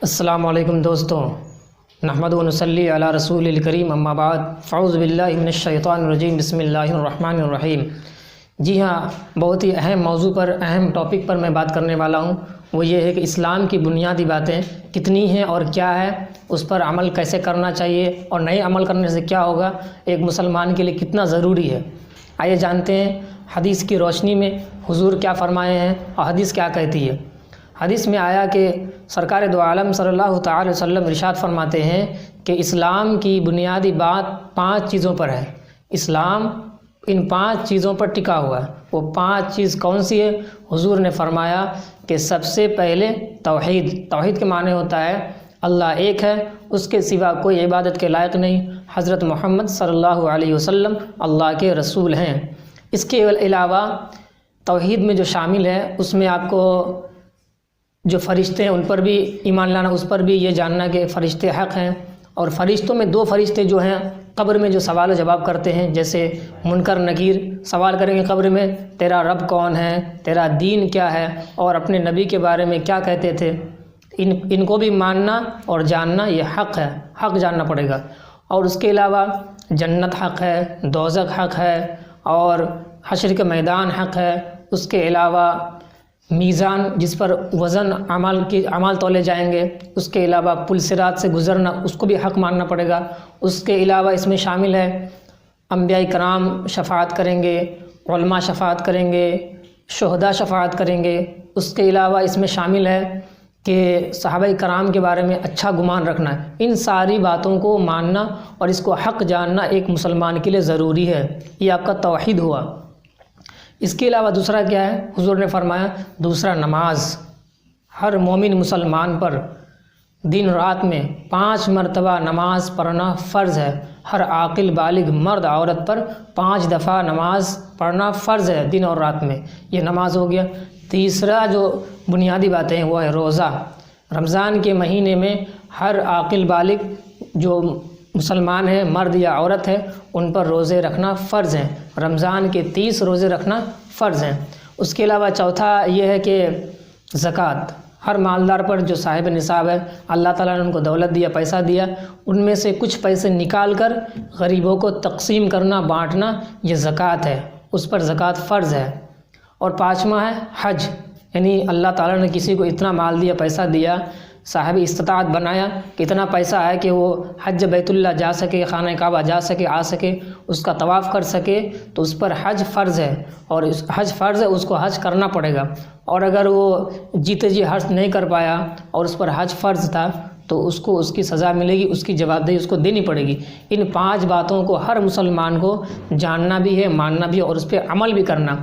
السلام علیکم دوستوں، نحمد و نصلی علی رسول الکریم، اما بعد، فاعوذ باللہ من الشیطان الرجیم، بسم اللہ الرحمن الرحیم۔ جی ہاں، بہت ہی اہم موضوع پر، اہم ٹاپک پر میں بات کرنے والا ہوں۔ وہ یہ ہے کہ اسلام کی بنیادی باتیں کتنی ہیں اور کیا ہے، اس پر عمل کیسے کرنا چاہیے اور نئے عمل کرنے سے کیا ہوگا، ایک مسلمان کے لیے کتنا ضروری ہے۔ آئیے جانتے ہیں حدیث کی روشنی میں حضور کیا فرمائے ہیں اور حدیث کیا کہتی ہے۔ حدیث میں آیا کہ سرکار دو عالم صلی اللہ تعالی وسلم ارشاد فرماتے ہیں کہ اسلام کی بنیادی بات 5 چیزوں پر ہے۔ اسلام ان 5 چیزوں پر ٹکا ہوا ہے۔ وہ 5 چیز کون سی ہے؟ حضور نے فرمایا کہ سب سے پہلے توحید۔ توحید کے معنی ہوتا ہے اللہ ایک ہے، اس کے سوا کوئی عبادت کے لائق نہیں، حضرت محمد صلی اللہ علیہ وسلم اللہ کے رسول ہیں۔ اس کے علاوہ توحید میں جو شامل ہے، اس میں آپ کو جو فرشتے ہیں ان پر بھی ایمان لانا، اس پر بھی یہ جاننا کہ فرشتے حق ہیں۔ اور فرشتوں میں 2 فرشتے جو ہیں قبر میں جو سوال و جواب کرتے ہیں، جیسے منکر نکیر سوال کریں گے قبر میں، تیرا رب کون ہے، تیرا دین کیا ہے اور اپنے نبی کے بارے میں کیا کہتے تھے، ان کو بھی ماننا اور جاننا یہ حق ہے، حق جاننا پڑے گا۔ اور اس کے علاوہ جنت حق ہے، دوزخ حق ہے اور حشر کے میدان حق ہے۔ اس کے علاوہ میزان جس پر وزن اعمال تولے جائیں گے، اس کے علاوہ پل صراط سے گزرنا، اس کو بھی حق ماننا پڑے گا۔ اس کے علاوہ اس میں شامل ہے انبیاء کرام شفاعت کریں گے، علماء شفاعت کریں گے، شہداء شفاعت کریں گے۔ اس کے علاوہ اس میں شامل ہے کہ صحابہ کرام کے بارے میں اچھا گمان رکھنا ہے۔ ان ساری باتوں کو ماننا اور اس کو حق جاننا ایک مسلمان کے لیے ضروری ہے۔ یہ آپ کا توحید ہوا۔ اس کے علاوہ دوسرا کیا ہے؟ حضور نے فرمایا دوسرا نماز۔ ہر مومن مسلمان پر دن رات میں 5 مرتبہ نماز پڑھنا فرض ہے۔ ہر عاقل بالغ مرد عورت پر 5 دفعہ نماز پڑھنا فرض ہے دن اور رات میں۔ یہ نماز ہو گیا۔ تیسرا جو بنیادی باتیں ہیں وہ ہے روزہ۔ رمضان کے مہینے میں ہر عاقل بالغ جو مسلمان ہے، مرد یا عورت ہے، ان پر روزے رکھنا فرض ہیں۔ رمضان کے 30 روزے رکھنا فرض ہیں۔ اس کے علاوہ چوتھا یہ ہے کہ زکوٰۃ۔ ہر مالدار پر جو صاحب نصاب ہے، اللہ تعالیٰ نے ان کو دولت دیا، پیسہ دیا، ان میں سے کچھ پیسے نکال کر غریبوں کو تقسیم کرنا، بانٹنا، یہ زکوٰۃ ہے، اس پر زکوٰۃ فرض ہے۔ اور 5واں ہے حج، یعنی اللہ تعالیٰ نے کسی کو اتنا مال دیا، پیسہ دیا، صاحب استطاعت بنایا کہ اتنا پیسہ ہے کہ وہ حج بیت اللہ جا سکے، خانہ کعبہ جا سکے، آ سکے، اس کا طواف کر سکے، تو اس پر حج فرض ہے۔ اور حج فرض ہے، اس کو حج کرنا پڑے گا۔ اور اگر وہ جیتے جی حج نہیں کر پایا اور اس پر حج فرض تھا تو اس کو اس کی سزا ملے گی، اس کی جواب دہی اس کو دینی پڑے گی۔ ان 5 باتوں کو ہر مسلمان کو جاننا بھی ہے، ماننا بھی ہے اور اس پہ عمل بھی کرنا۔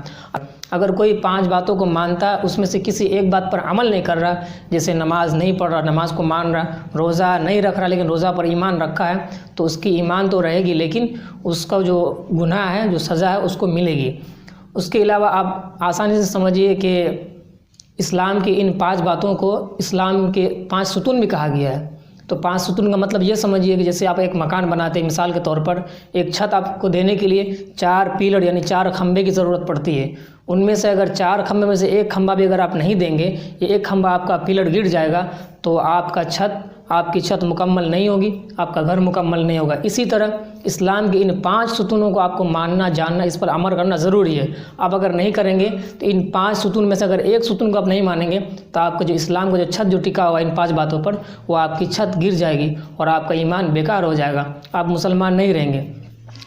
اگر کوئی 5 باتوں کو مانتا ہے، اس میں سے کسی ایک بات پر عمل نہیں کر رہا، جیسے نماز نہیں پڑھ رہا، نماز کو مان رہا، روزہ نہیں رکھ رہا لیکن روزہ پر ایمان رکھا ہے، تو اس کی ایمان تو رہے گی لیکن اس کا جو گناہ ہے، جو سزا ہے، اس کو ملے گی۔ اس کے علاوہ آپ آسانی سے سمجھیے کہ اسلام کی ان 5 باتوں کو اسلام کے 5 ستون بھی کہا گیا ہے۔ تو 5 ستون کا مطلب یہ سمجھیے کہ جیسے آپ ایک مکان بناتے ہیں، مثال کے طور پر ایک چھت آپ کو دینے کے لیے 4 پیلر یعنی 4 کھمبے کی ضرورت پڑتی ہے۔ ان میں سے اگر 4 کھمبے میں سے ایک کھمبا بھی اگر آپ نہیں دیں گے، یہ ایک کھمبا آپ کا پیلر گر جائے گا تو آپ کی چھت مکمل نہیں ہوگی، آپ کا گھر مکمل نہیں ہوگا۔ اسی طرح اسلام کے ان 5 ستونوں کو آپ کو ماننا، جاننا، اس پر عمل کرنا ضروری ہے۔ آپ اگر نہیں کریں گے تو ان 5 ستون میں سے اگر ایک ستون کو آپ نہیں مانیں گے تو آپ کا جو اسلام کا جو چھت جو ٹکا ہوا ان 5 باتوں پر، وہ آپ کی چھت گر جائے گی اور آپ کا ایمان بیکار ہو جائے گا، آپ مسلمان نہیں رہیں گے۔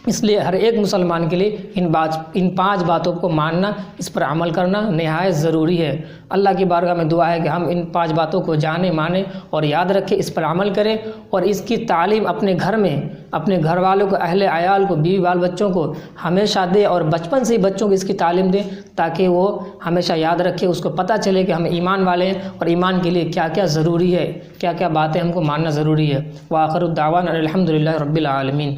اس لیے ہر ایک مسلمان کے لیے ان 5 باتوں کو ماننا، اس پر عمل کرنا نہایت ضروری ہے۔ اللہ کی بارگاہ میں دعا ہے کہ ہم ان 5 باتوں کو جانیں، مانیں اور یاد رکھیں، اس پر عمل کریں اور اس کی تعلیم اپنے گھر میں، اپنے گھر والوں کو، اہل عیال کو، بیوی بال بچوں کو ہمیشہ دیں اور بچپن سے ہی بچوں کو اس کی تعلیم دیں تاکہ وہ ہمیشہ یاد رکھے، اس کو پتہ چلے کہ ہم ایمان والے ہیں اور ایمان کے لیے کیا کیا ضروری ہے، کیا کیا باتیں ہم کو ماننا ضروری ہے۔ وآخر الدعوانا الحمد للہ رب العالمین۔